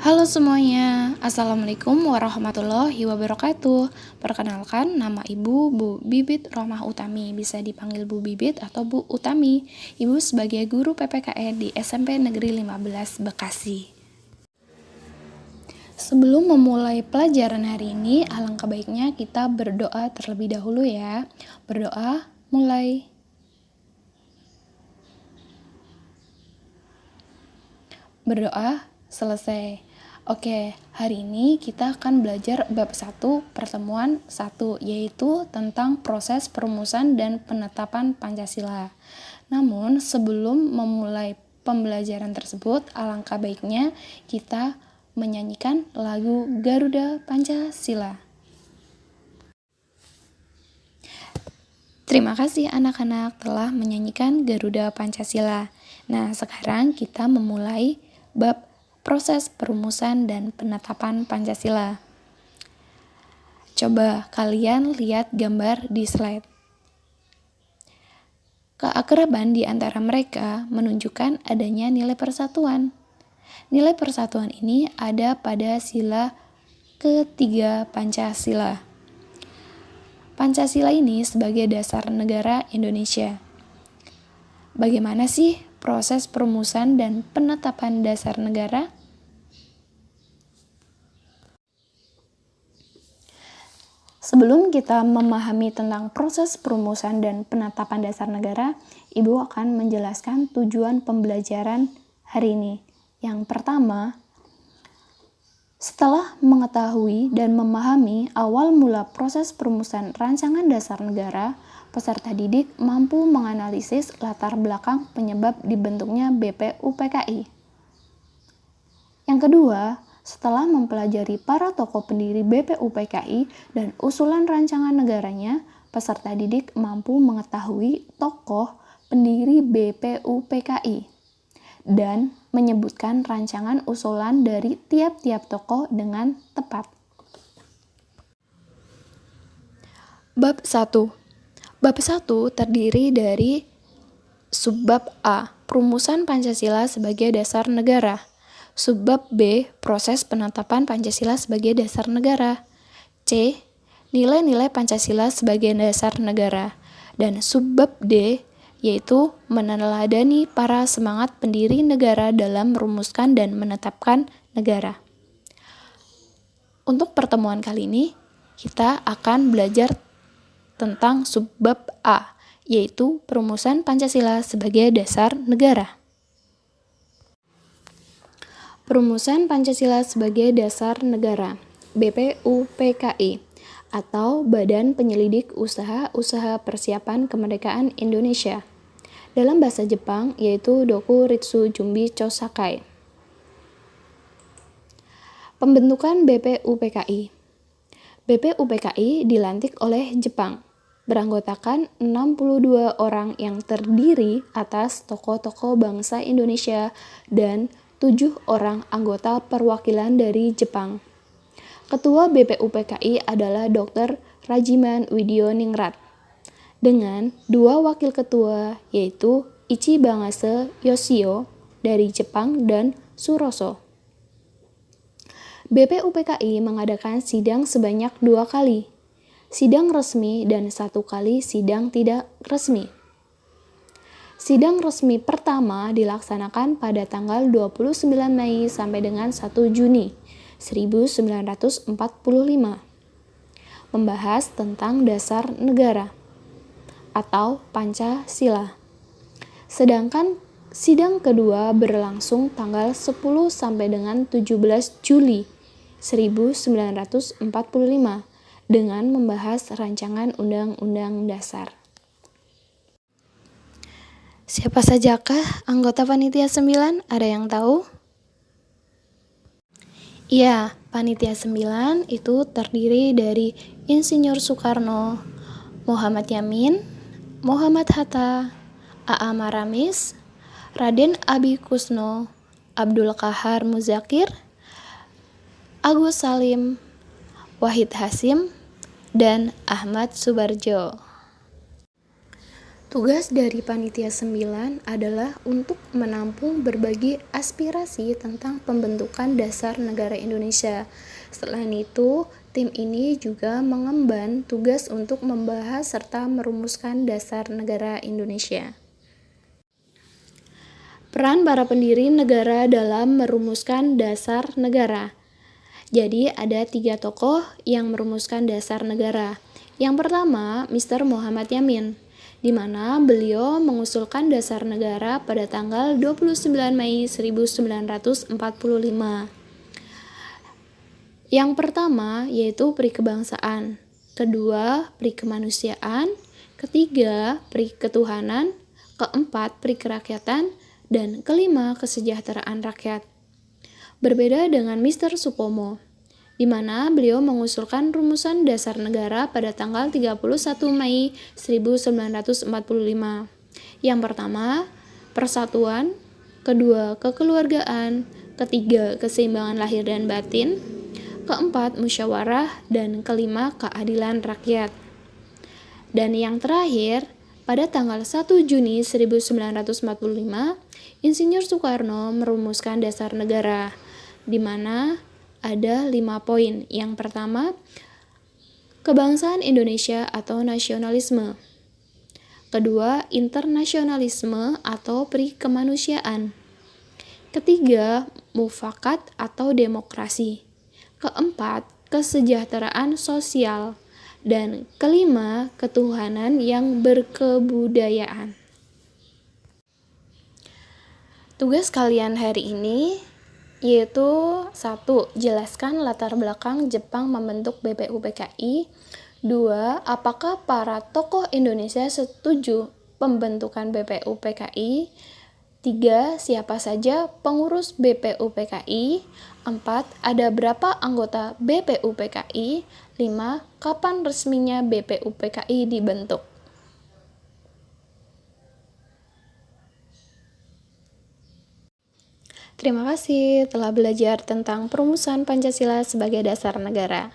Halo semuanya, Assalamualaikum warahmatullahi wabarakatuh. Perkenalkan, nama Ibu Bu Bibit Rohmah Utami, bisa dipanggil Bu Bibit atau Bu Utami. Ibu sebagai guru PPKN di SMP Negeri 15 Bekasi. Sebelum memulai pelajaran hari ini, alangkah baiknya kita berdoa terlebih dahulu ya. Berdoa, mulai. Berdoa, selesai. Oke, hari ini kita akan belajar bab 1 pertemuan 1, yaitu tentang proses perumusan dan penetapan Pancasila. Namun, sebelum memulai pembelajaran tersebut, alangkah baiknya kita menyanyikan lagu Garuda Pancasila. Terima kasih anak-anak telah menyanyikan Garuda Pancasila. Nah, sekarang kita memulai bab proses perumusan dan penetapan Pancasila. Coba kalian lihat gambar di slide. Keakraban di antara mereka menunjukkan adanya nilai persatuan. Nilai persatuan ini ada pada sila ketiga Pancasila. Pancasila ini sebagai dasar negara Indonesia. Bagaimana sih proses perumusan dan penetapan dasar negara? Sebelum kita memahami tentang proses perumusan dan penetapan dasar negara, Ibu akan menjelaskan tujuan pembelajaran hari ini. Yang pertama, setelah mengetahui dan memahami awal mula proses perumusan rancangan dasar negara, peserta didik mampu menganalisis latar belakang penyebab dibentuknya BPUPKI. Yang kedua, setelah mempelajari para tokoh pendiri BPUPKI dan usulan rancangan negaranya, peserta didik mampu mengetahui tokoh pendiri BPUPKI dan menyebutkan rancangan usulan dari tiap-tiap tokoh dengan tepat. Bab 1. Bab 1 terdiri dari subbab A, perumusan Pancasila sebagai dasar negara. Subbab B, proses penetapan Pancasila sebagai dasar negara. C, nilai-nilai Pancasila sebagai dasar negara. Dan subbab D, yaitu meneladani para semangat pendiri negara dalam merumuskan dan menetapkan negara. Untuk pertemuan kali ini, kita akan belajar tentang subbab A, yaitu perumusan Pancasila sebagai dasar negara. Perumusan Pancasila sebagai dasar negara, BPUPKI, atau Badan Penyelidik Usaha-Usaha Persiapan Kemerdekaan Indonesia. Dalam bahasa Jepang, yaitu Doku Ritsu Jumbi Chosakai. Pembentukan BPUPKI. BPUPKI dilantik oleh Jepang, beranggotakan 62 orang yang terdiri atas tokoh-tokoh bangsa Indonesia dan 7 orang anggota perwakilan dari Jepang. Ketua BPUPKI adalah Dr. Rajiman Widyoningrat, dengan 2 wakil ketua yaitu Ichi Bangase Yoshio dari Jepang dan Suroso. BPUPKI mengadakan sidang sebanyak 2 kali, sidang resmi dan 1 kali sidang tidak resmi. Sidang resmi pertama dilaksanakan pada tanggal 29 Mei sampai dengan 1 Juni 1945. Membahas tentang dasar negara atau Pancasila. Sedangkan sidang kedua berlangsung tanggal 10 sampai dengan 17 Juli 1945 dengan membahas rancangan Undang-Undang Dasar. Siapa sajakah anggota Panitia 9? Ada yang tahu? Iya, Panitia 9 itu terdiri dari Insinyur Soekarno, Muhammad Yamin, Muhammad Hatta, A.A. Maramis, Raden Abi Kusno, Abdul Qahar Muzakir, Agus Salim, Wahid Hasyim, dan Ahmad Subarjo. Tugas dari Panitia 9 adalah untuk menampung berbagai aspirasi tentang pembentukan dasar negara Indonesia. Selain itu, tim ini juga mengemban tugas untuk membahas serta merumuskan dasar negara Indonesia. Peran para pendiri negara dalam merumuskan dasar negara. Jadi ada 3 tokoh yang merumuskan dasar negara. Yang pertama, Mr. Muhammad Yamin, di mana beliau mengusulkan dasar negara pada tanggal 29 Mei 1945. Yang pertama yaitu peri kebangsaan, kedua peri kemanusiaan, ketiga peri ketuhanan, keempat peri kerakyatan, dan kelima kesejahteraan rakyat. Berbeda dengan Mr. Supomo, di mana beliau mengusulkan rumusan dasar negara pada tanggal 31 Mei 1945. Yang pertama, persatuan, kedua, kekeluargaan, ketiga, keseimbangan lahir dan batin, keempat, musyawarah, dan kelima, keadilan rakyat. Dan yang terakhir, pada tanggal 1 Juni 1945, Insinyur Soekarno merumuskan dasar negara, di mana ada 5 poin. Yang pertama, kebangsaan Indonesia atau nasionalisme. Kedua, internasionalisme atau peri kemanusiaan. Ketiga, mufakat atau demokrasi. Keempat, kesejahteraan sosial. Dan kelima, ketuhanan yang berkebudayaan. Tugas kalian hari ini yaitu 1. Jelaskan latar belakang Jepang membentuk BPUPKI. 2. Apakah para tokoh Indonesia setuju pembentukan BPUPKI? 3. Siapa saja pengurus BPUPKI? 4. Ada berapa anggota BPUPKI? 5. Kapan resminya BPUPKI dibentuk? Terima kasih telah belajar tentang perumusan Pancasila sebagai dasar negara.